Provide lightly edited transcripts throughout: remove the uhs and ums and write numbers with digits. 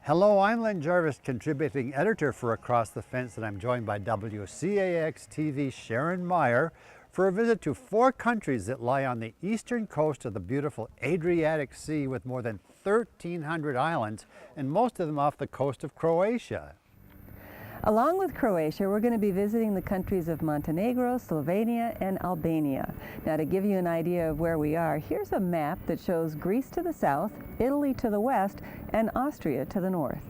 Hello, I'm Len Jarvis, contributing editor for Across the Fence, and I'm joined by WCAX-TV Sharon Meyer for a visit to 4 countries that lie on the eastern coast of the beautiful Adriatic Sea with more than 1,300 islands, and most of them off the coast of Croatia. Along with Croatia, we're going to be visiting the countries of Montenegro, Slovenia, and Albania. Now, to give you an idea of where we are, here's a map that shows Greece to the south, Italy to the west, and Austria to the north.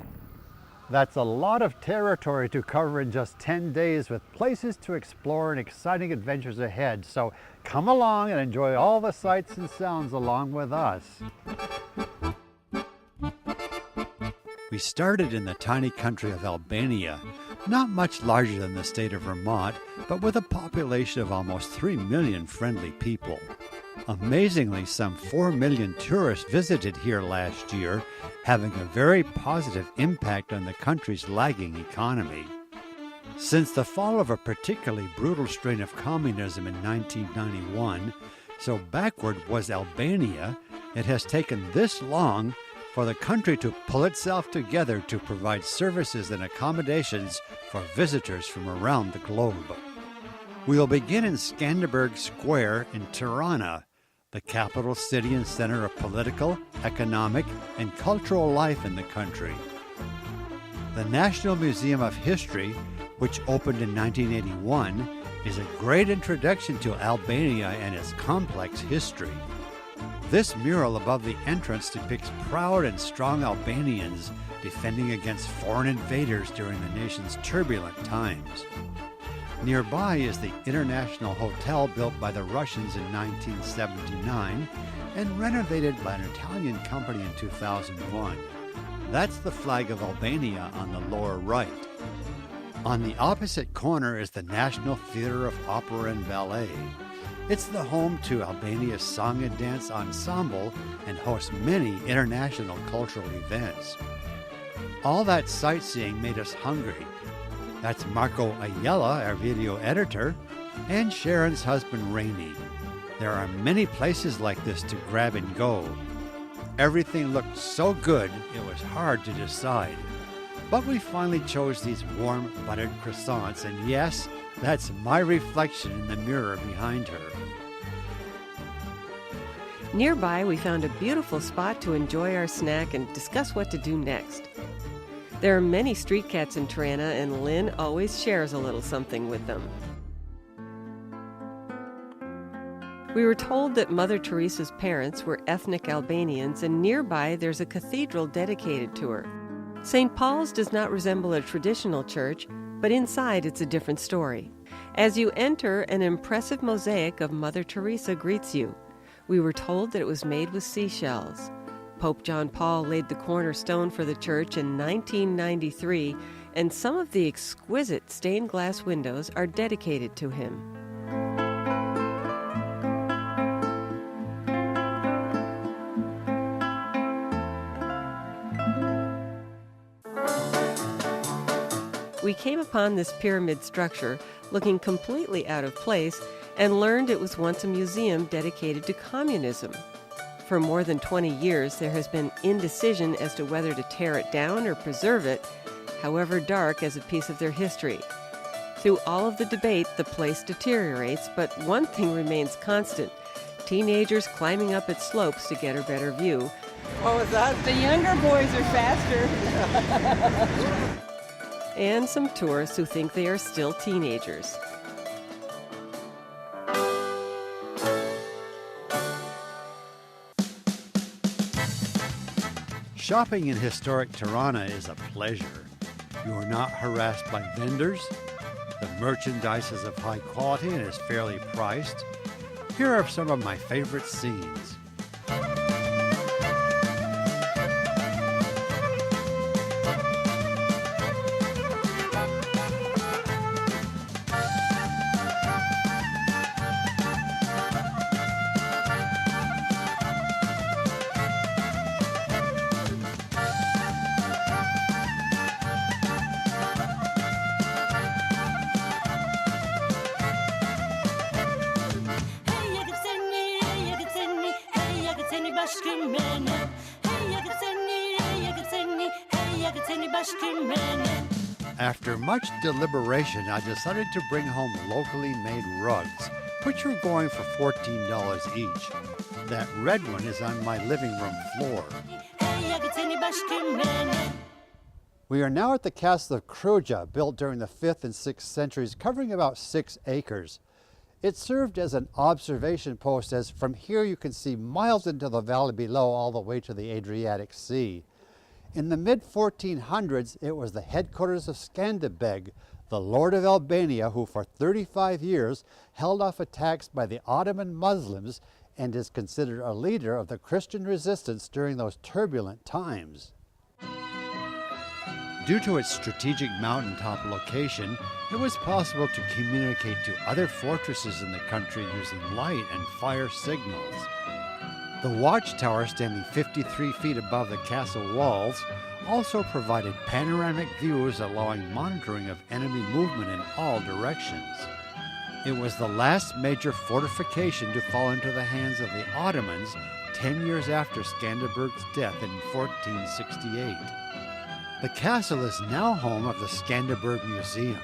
That's a lot of territory to cover in just 10 days with places to explore and exciting adventures ahead. So come along and enjoy all the sights and sounds along with us. We started in the tiny country of Albania, not much larger than the state of Vermont, but with a population of almost 3 million friendly people. Amazingly, some 4 million tourists visited here last year, having a very positive impact on the country's lagging economy. Since the fall of a particularly brutal strain of communism in 1991, so backward was Albania, it has taken this long for the country to pull itself together to provide services and accommodations for visitors from around the globe. We'll begin in Skanderberg Square in Tirana, the capital city and center of political, economic, and cultural life in the country. The National Museum of History, which opened in 1981, is a great introduction to Albania and its complex history. This mural above the entrance depicts proud and strong Albanians defending against foreign invaders during the nation's turbulent times. Nearby is the International Hotel built by the Russians in 1979 and renovated by an Italian company in 2001. That's the flag of Albania on the lower right. On the opposite corner is the National Theater of Opera and Ballet. It's the home to Albania's Song and Dance Ensemble and hosts many international cultural events. All that sightseeing made us hungry. That's Marco Ayala, our video editor, and Sharon's husband, Rainey. There are many places like this to grab and go. Everything looked so good, it was hard to decide. But we finally chose these warm buttered croissants, and yes, that's my reflection in the mirror behind her. Nearby, we found a beautiful spot to enjoy our snack and discuss what to do next. There are many street cats in Tirana, and Lynn always shares a little something with them. We were told that Mother Teresa's parents were ethnic Albanians, and nearby there's a cathedral dedicated to her. St. Paul's does not resemble a traditional church, but inside it's a different story. As you enter, an impressive mosaic of Mother Teresa greets you. We were told that it was made with seashells. Pope John Paul laid the cornerstone for the church in 1993, and some of the exquisite stained glass windows are dedicated to him. We came upon this pyramid structure looking completely out of place and learned it was once a museum dedicated to communism. For more than 20 years, there has been indecision as to whether to tear it down or preserve it, however dark as a piece of their history. Through all of the debate, the place deteriorates, but one thing remains constant: teenagers climbing up its slopes to get a better view. What was that? The younger boys are faster. And some tourists who think they are still teenagers. Shopping in historic Tirana is a pleasure. You are not harassed by vendors. The merchandise is of high quality and is fairly priced. Here are some of my favorite scenes. After much deliberation, I decided to bring home locally made rugs, which were going for $14 each. That red one is on my living room floor. We are now at the castle of Kruja, built during the 5th and 6th centuries, covering about 6 acres. It served as an observation post, as from here you can see miles into the valley below all the way to the Adriatic Sea. In the mid-1400s, it was the headquarters of Skanderbeg, the Lord of Albania, who for 35 years held off attacks by the Ottoman Muslims and is considered a leader of the Christian resistance during those turbulent times. Due to its strategic mountaintop location, it was possible to communicate to other fortresses in the country using light and fire signals. The watchtower, standing 53 feet above the castle walls, also provided panoramic views allowing monitoring of enemy movement in all directions. It was the last major fortification to fall into the hands of the Ottomans 10 years after Skanderbeg's death in 1468. The castle is now home of the Skanderbeg Museum,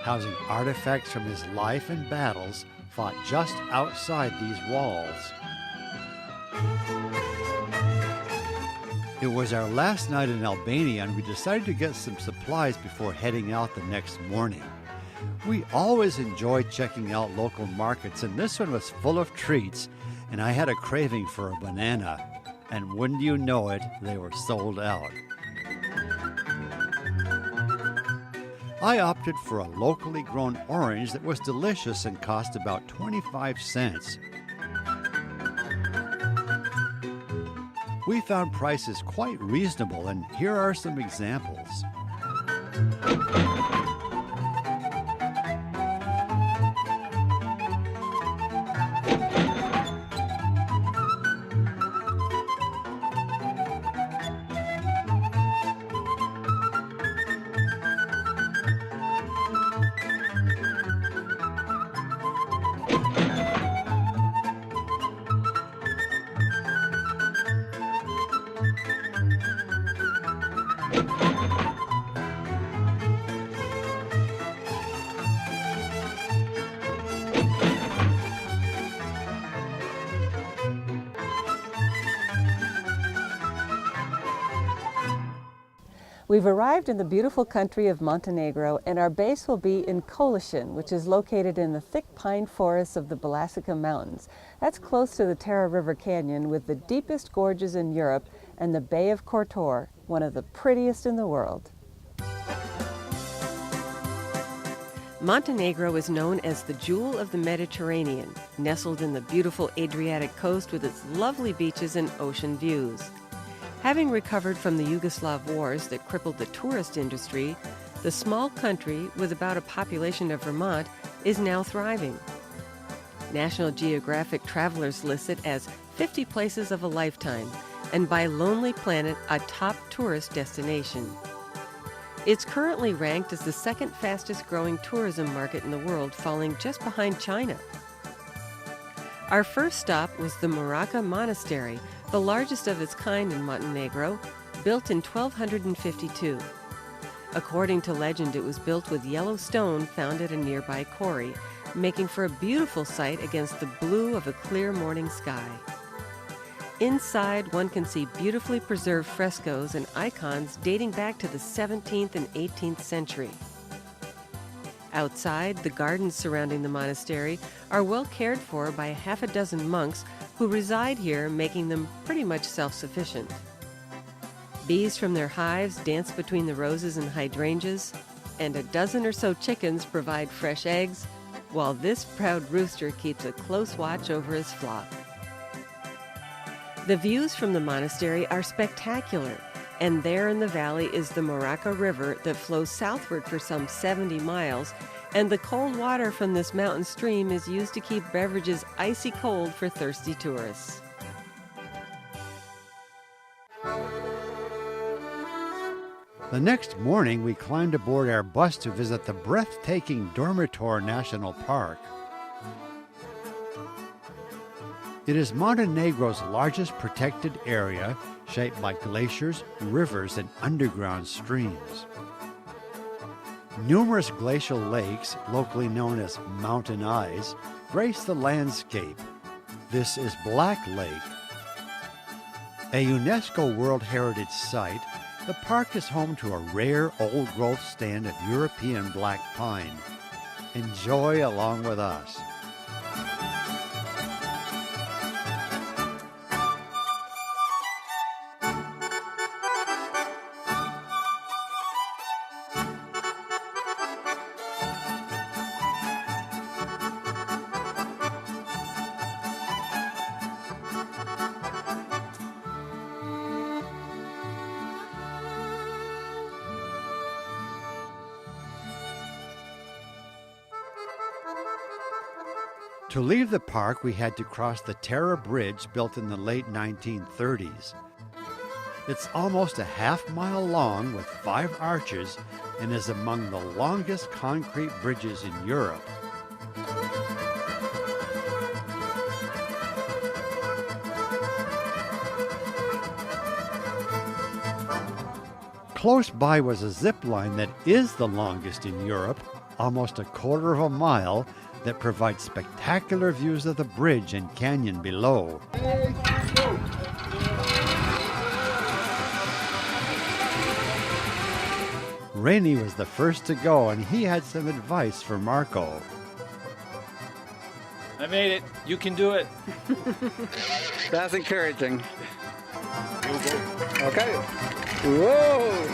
housing artifacts from his life and battles fought just outside these walls. It was our last night in Albania, and we decided to get some supplies before heading out the next morning. We always enjoy checking out local markets, and this one was full of treats, and I had a craving for a banana. And wouldn't you know it, they were sold out. I opted for a locally grown orange that was delicious and cost about 25 cents. We found prices quite reasonable, and here are some examples. We've arrived in the beautiful country of Montenegro, and our base will be in Kolišin, which is located in the thick pine forests of the Belasica Mountains. That's close to the Tara River Canyon, with the deepest gorges in Europe and the Bay of Kortor, one of the prettiest in the world. Montenegro is known as the jewel of the Mediterranean, nestled in the beautiful Adriatic coast with its lovely beaches and ocean views. Having recovered from the Yugoslav wars that crippled the tourist industry, the small country, with about a population of Vermont, is now thriving. National Geographic travelers list it as 50 places of a lifetime, and by Lonely Planet, a top tourist destination. It's currently ranked as the second fastest growing tourism market in the world, falling just behind China. Our first stop was the Moraca Monastery, the largest of its kind in Montenegro, built in 1252. According to legend, it was built with yellow stone found at a nearby quarry, making for a beautiful sight against the blue of a clear morning sky. Inside, one can see beautifully preserved frescoes and icons dating back to the 17th and 18th century. Outside, the gardens surrounding the monastery are well cared for by half a dozen monks who reside here, making them pretty much self-sufficient. Bees from their hives dance between the roses and hydrangeas, and a dozen or so chickens provide fresh eggs, while this proud rooster keeps a close watch over his flock. The views from the monastery are spectacular, and there in the valley is the Moraca River that flows southward for some 70 miles, and the cold water from this mountain stream is used to keep beverages icy cold for thirsty tourists. The next morning, we climbed aboard our bus to visit the breathtaking Dormitor National Park. It is Montenegro's largest protected area, shaped by glaciers, rivers, and underground streams. Numerous glacial lakes, locally known as mountain eyes, grace the landscape. This is Black Lake. A UNESCO World Heritage Site, the park is home to a rare old-growth stand of European black pine. Enjoy along with us. To leave the park, we had to cross the Terra Bridge built in the late 1930s. It's almost a half-mile long with 5 arches and is among the longest concrete bridges in Europe. Close by was a zip line that is the longest in Europe, almost a quarter of a mile, that provides spectacular views of the bridge and canyon below. Rainey was the first to go, and he had some advice for Marco. I made it. You can do it. That's encouraging. Okay. Whoa!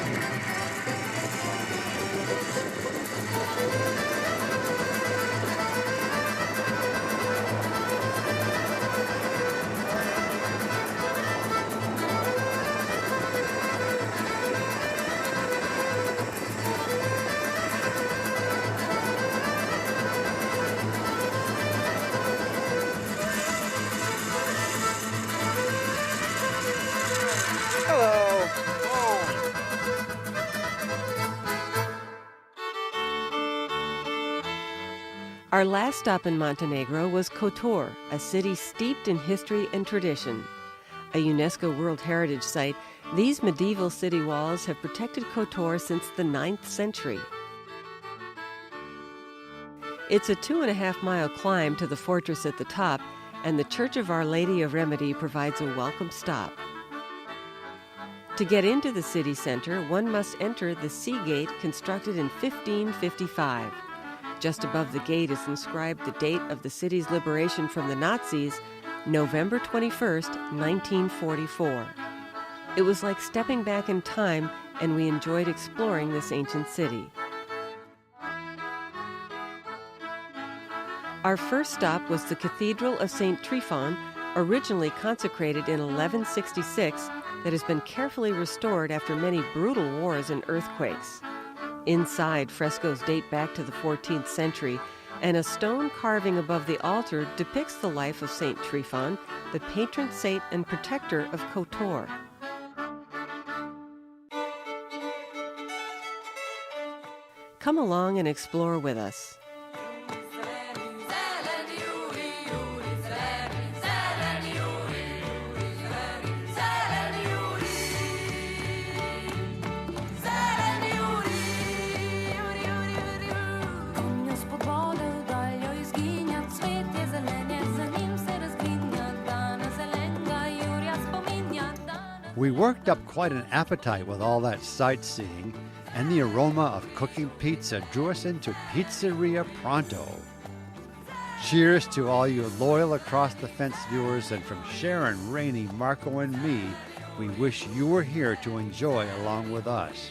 Our last stop in Montenegro was Kotor, a city steeped in history and tradition. A UNESCO World Heritage Site, these medieval city walls have protected Kotor since the 9th century. It's a 2.5-mile climb to the fortress at the top, and the Church of Our Lady of Remedy provides a welcome stop. To get into the city center, one must enter the Sea Gate, constructed in 1555. Just above the gate is inscribed the date of the city's liberation from the Nazis, November 21st, 1944. It was like stepping back in time, and we enjoyed exploring this ancient city. Our first stop was the Cathedral of St. Tryphon, originally consecrated in 1166, that has been carefully restored after many brutal wars and earthquakes. Inside, frescoes date back to the 14th century, and a stone carving above the altar depicts the life of St. Tryphon, the patron saint and protector of Kotor. Come along and explore with us. We worked up quite an appetite with all that sightseeing, and the aroma of cooking pizza drew us into Pizzeria Pronto. Cheers to all you loyal Across the Fence viewers, and from Sharon, Rainey, Marco, and me, we wish you were here to enjoy along with us.